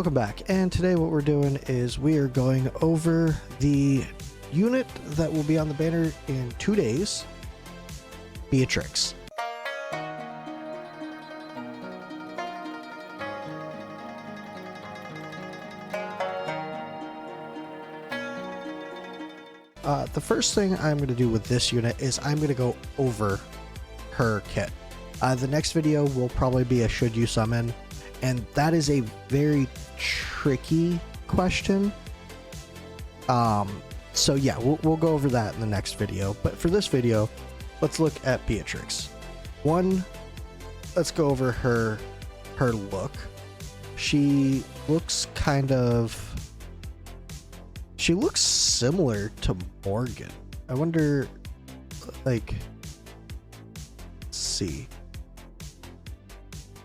Welcome back, and today what we're doing is we are going over the unit that will be on the banner in 2 days, Beatrix. The first thing I'm going to do with this unit is I'm going to go over her kit. The next video will probably be a should you summon, and that is a very tricky question. So yeah, we'll go over that in the next video, but for this video, let's look at Beatrix. Let's go over her look. She looks she looks similar to Morgan. I wonder, like, let's see.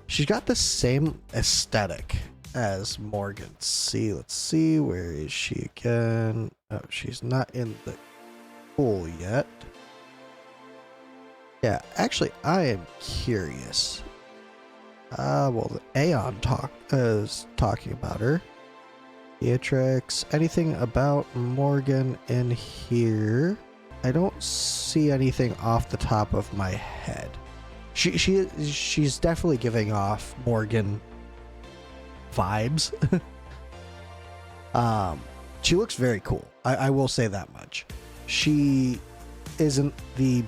She's got the same aesthetic as Morgan. Let's see, where is she again? Oh, she's not in the pool yet. Yeah, actually, I am curious. Well, the Aeon is talking about her. Beatrix, anything about Morgan in here? I don't see anything off the top of my head. She's definitely giving off Morgan vibes. She looks very cool. I will say that much. She isn't the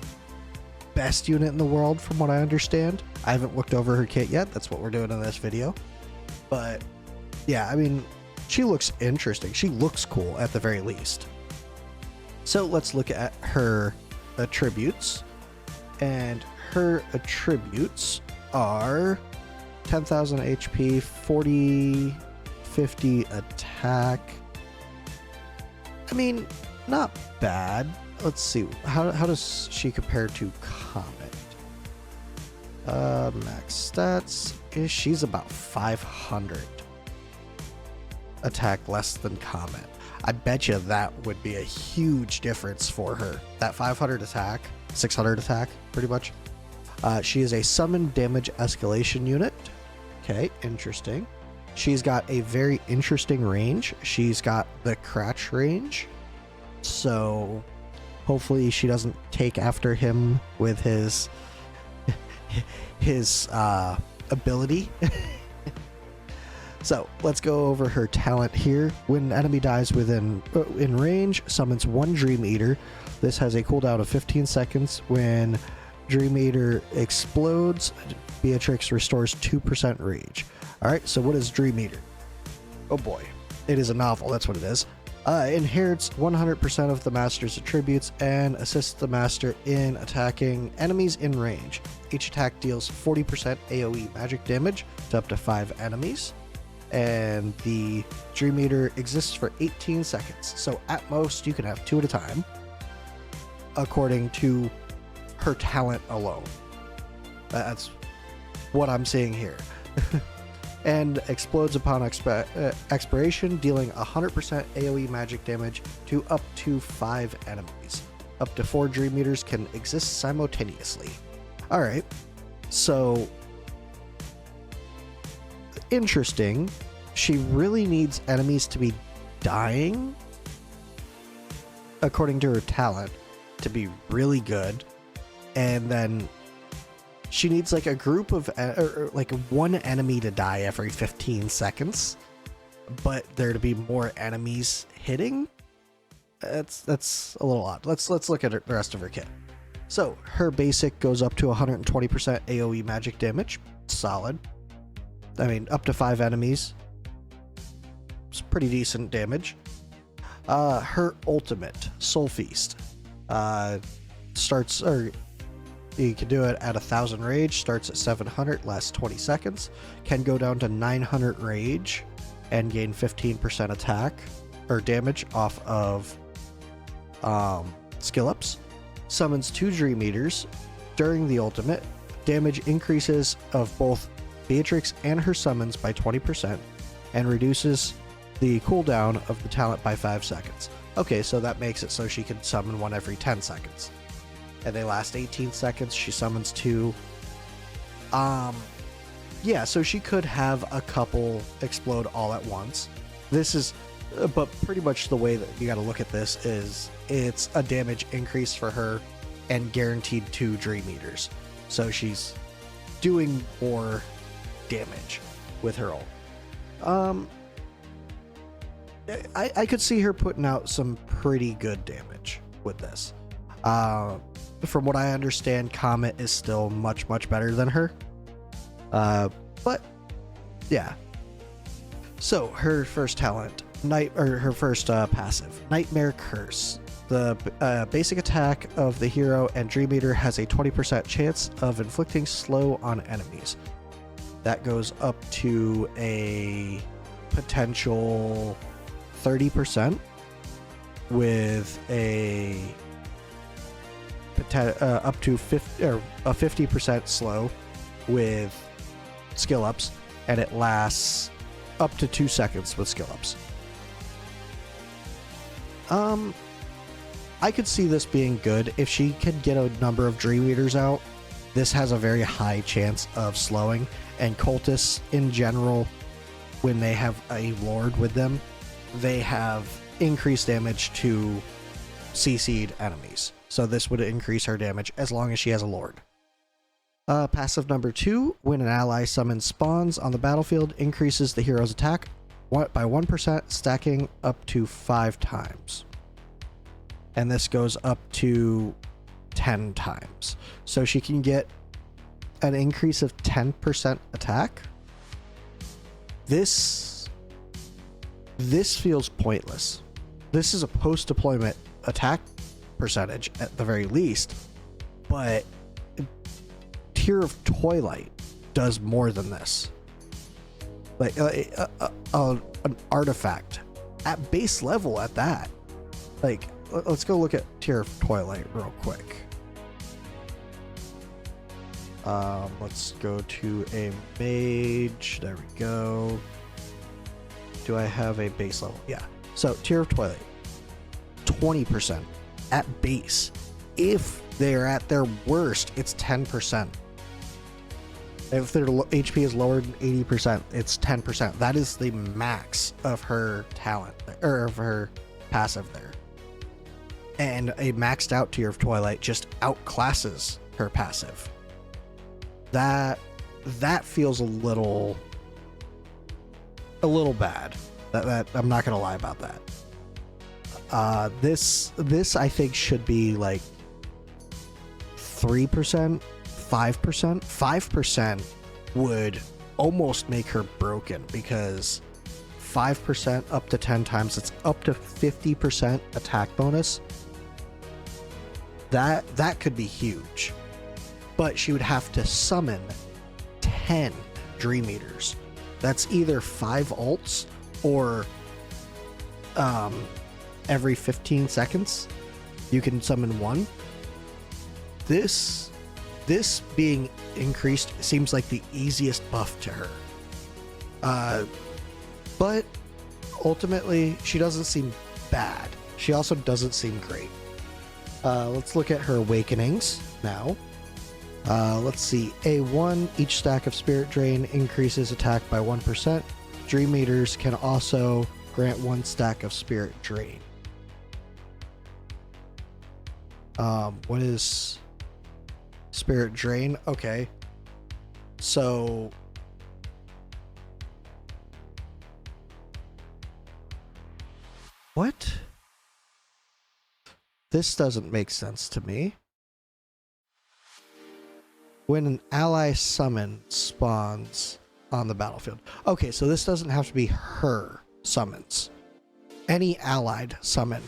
best unit in the world from what I understand. I haven't looked over her kit yet. That's what we're doing in this video. But yeah, I mean, she looks interesting. She looks cool at the very least. So let's look at her attributes. And her attributes are 10,000 HP, 50 attack. I mean, not bad. Let's see. How does she compare to Comet? Max stats. She's about 500 attack less than Comet. I bet you that would be a huge difference for her. That 500 attack, 600 attack, pretty much. She is a summon damage escalation unit. Okay, interesting. She's got a very interesting range. She's got the Cratch range. So hopefully she doesn't take after him with his ability. So let's go over her talent here. When an enemy dies in range, summons one Dream Eater. This has a cooldown of 15 seconds. When Dream Eater explodes, Beatrix restores 2% rage. Alright, so what is Dream Eater? Oh boy. It is a novel, that's what it is. Inherits 100% of the master's attributes and assists the master in attacking enemies in range. Each attack deals 40% AoE magic damage to up to 5 enemies. And the Dream Eater exists for 18 seconds. So at most, you can have 2 at a time, according to her talent alone. That's what I'm seeing here. And explodes upon expiration, dealing 100% AoE magic damage to up to 5 enemies. Up to 4 Dream Eaters can exist simultaneously. Alright, so interesting. She really needs enemies to be dying, according to her talent, to be really good. And then she needs like a group of like one enemy to die every 15 seconds, but there to be more enemies hitting. That's a little odd. Let's look at the rest of her kit. So her basic goes up to 120% AoE magic damage. Solid. I mean, up to 5 enemies. It's pretty decent damage. Her ultimate, Soul Feast, starts, or you can do it at 1000 rage, starts at 700, lasts 20 seconds, can go down to 900 rage and gain 15% attack or damage off of skill ups. Summons 2 Dream Eaters during the ultimate. Damage increases of both Beatrix and her summons by 20% and reduces the cooldown of the talent by 5 seconds. Okay, so that makes it so she can summon one every 10 seconds. And they last 18 seconds. She summons 2. Yeah, so she could have a couple explode all at once. This is, but pretty much the way that you got to look at this is it's a damage increase for her and guaranteed 2 Dream Eaters. So she's doing more damage with her ult. I could see her putting out some pretty good damage with this. From what I understand, Comet is still much, much better than her. But yeah. So her first talent, her first passive, Nightmare Curse. The basic attack of the hero and Dream Eater has a 20% chance of inflicting slow on enemies. That goes up to a potential 30% with a up to 50% slow with skill ups, and it lasts up to 2 seconds with skill ups. I could see this being good if she can get a number of Dream Eaters out. This has a very high chance of slowing, and cultists in general, when they have a lord with them, they have increased damage to CC'd enemies. So this would increase her damage as long as she has a lord. Passive number 2, when an ally summon spawns on the battlefield, increases the hero's attack by 1%, stacking up to 5 times. And this goes up to 10 times. So she can get an increase of 10% attack. This feels pointless. This is a post-deployment attack percentage at the very least, but Tear of Twilight does more than this. Like an artifact at base level at that. Like, let's go look at Tear of Twilight real quick. Let's go to a mage. There we go. Do I have a base level? Yeah. So Tear of Twilight, 20% at base. If they're at their worst, it's 10%. If their HP is lower than 80%, it's 10%. That is the max of her talent, or of her passive there. And a maxed out Tear of Twilight just outclasses her passive. That feels a little bad. That I'm not gonna lie about that. This I think should be like 3%, 5%. 5% would almost make her broken, because 5% up to 10 times, it's up to 50% attack bonus. That could be huge. But she would have to summon 10 Dream Eaters. That's either 5 ults or every 15 seconds you can summon 1. This being increased seems like the easiest buff to her. But ultimately, she doesn't seem bad. She also doesn't seem great. Let's look at her awakenings now. Let's see. A1, each stack of Spirit Drain increases attack by 1%. Dream Eaters can also grant 1 stack of Spirit Drain. What is Spirit Drain? Okay. So what? This doesn't make sense to me. When an ally summon spawns on the battlefield. Okay, so this doesn't have to be her summons. Any allied summon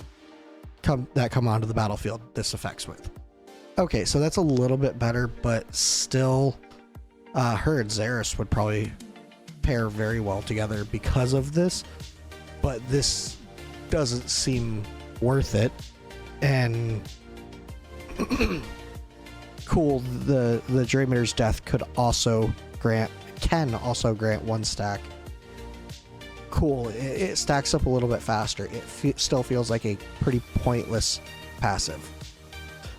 that come onto the battlefield this affects with. Okay, so that's a little bit better, but still her and Xeris would probably pair very well together because of this. But this doesn't seem worth it. And cool, the Dream Eater's death can also grant 1 stack. Cool, it stacks up a little bit faster. It still feels like a pretty pointless passive.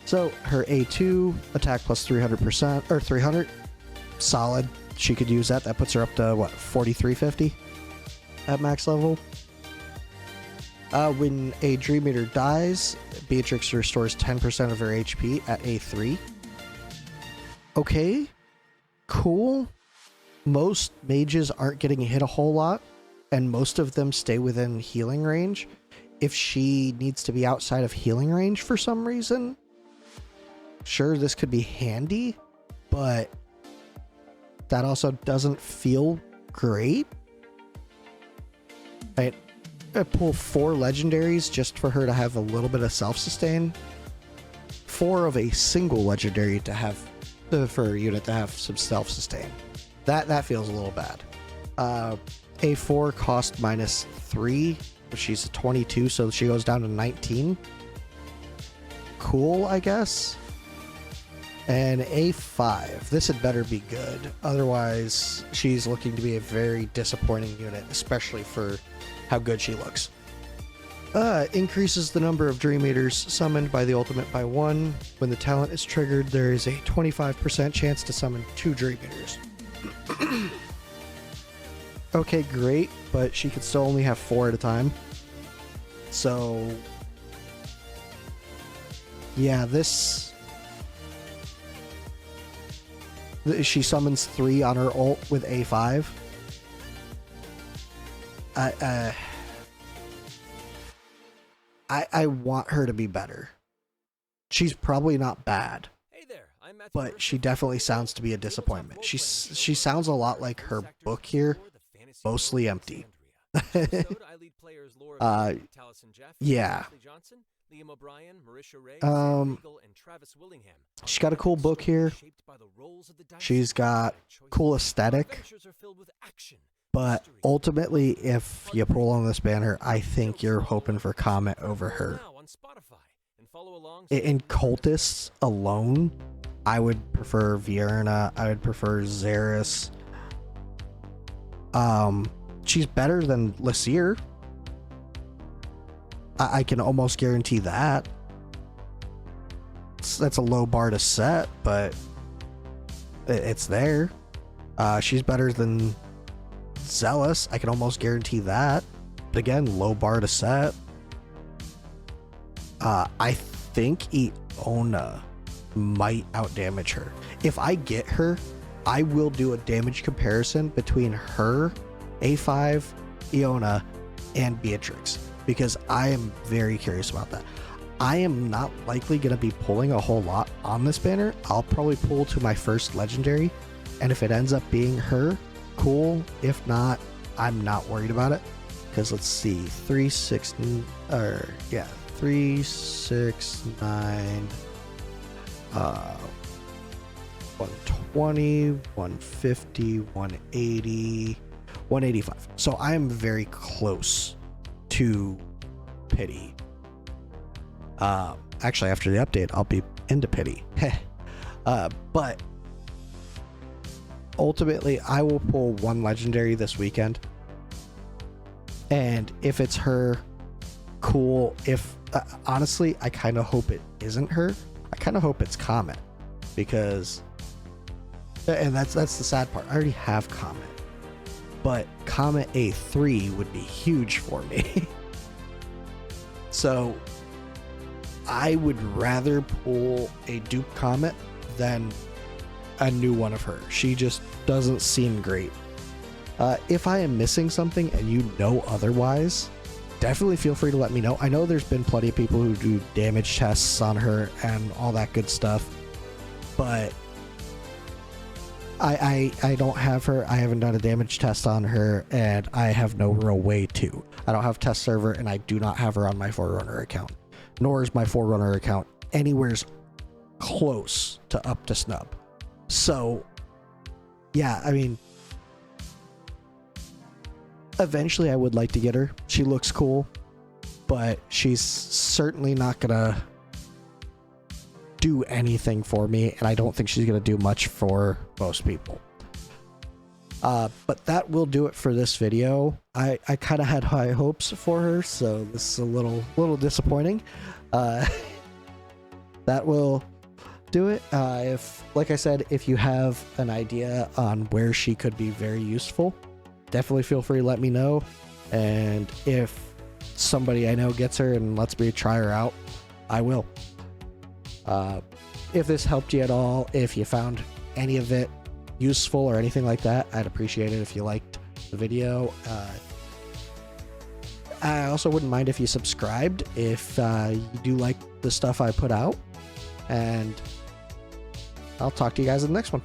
So her A2 attack plus 300%, or 300, solid. she could use that. That puts her up to what, 4350 at max level. When a Dream Eater dies, Beatrix restores 10% of her HP at A3. Okay, cool. Most mages aren't getting hit a whole lot, and most of them stay within healing range. If she needs to be outside of healing range for some reason, sure, this could be handy, but that also doesn't feel great. I pull 4 legendaries just for her to have a little bit of self-sustain. 4 of a single legendary to have for a unit to have some self-sustain. That feels a little bad. A4 cost -3, but she's a 22, so she goes down to 19. Cool, I guess. And A5. This had better be good. Otherwise, she's looking to be a very disappointing unit, especially for how good she looks. Increases the number of Dream Eaters summoned by the ultimate by 1. When the talent is triggered, there is a 25% chance to summon 2 Dream Eaters. Okay, great, but she could still only have 4 at a time. So, yeah, she summons 3 on her ult with A5. I want her to be better. She's probably not bad, but she definitely sounds to be a disappointment. She sounds a lot like her book here, mostly empty. Yeah. She's got a cool book here. She's got cool aesthetic. But ultimately, if you pull on this banner, I think you're hoping for Comet over her. In Cultists alone, I would prefer Vierna. I would prefer Xeris. She's better than Lysier. I can almost guarantee that. That's a low bar to set, but it's there. She's better than Zealous. I can almost guarantee that. But again, low bar to set. I think Iona might outdamage her. If I get her, I will do a damage comparison between her, A5, Iona, and Beatrix, because I am very curious about that. I am not likely going to be pulling a whole lot on this banner. I'll probably pull to my first legendary, and if it ends up being her, cool. If not, I'm not worried about it, because let's see, 3, 6, 3, 6, 9, 120, 150, 180, 185. So I am very close to Pity. Actually, after the update, I'll be into Pity. But ultimately, I will pull 1 legendary this weekend. And if it's her, cool. If honestly, I kind of hope it isn't her. I kind of hope it's Comet, because, and that's the sad part. I already have Comet, but Comet A3 would be huge for me. So I would rather pull a dupe Comet than a new one of her. She just doesn't seem great. If I am missing something and you know otherwise, definitely feel free to let me know. I know there's been plenty of people who do damage tests on her and all that good stuff, but I don't have her. I haven't done a damage test on her, and I have no real way to. I don't have test server, and I do not have her on my Forerunner account, nor is my Forerunner account anywhere close to up to snub. So yeah, I mean, eventually I would like to get her. She looks cool, but she's certainly not gonna do anything for me, and I don't think she's gonna do much for most people. But that will do it for this video. I kind of had high hopes for her, so this is a little disappointing. That will do it. If, like I said, if you have an idea on where she could be very useful, definitely feel free to let me know. And if somebody I know gets her and lets me try her out, I will. If this helped you at all, if you found any of it useful or anything like that, I'd appreciate it if you liked the video. I also wouldn't mind if you subscribed if you do like the stuff I put out. And I'll talk to you guys in the next one.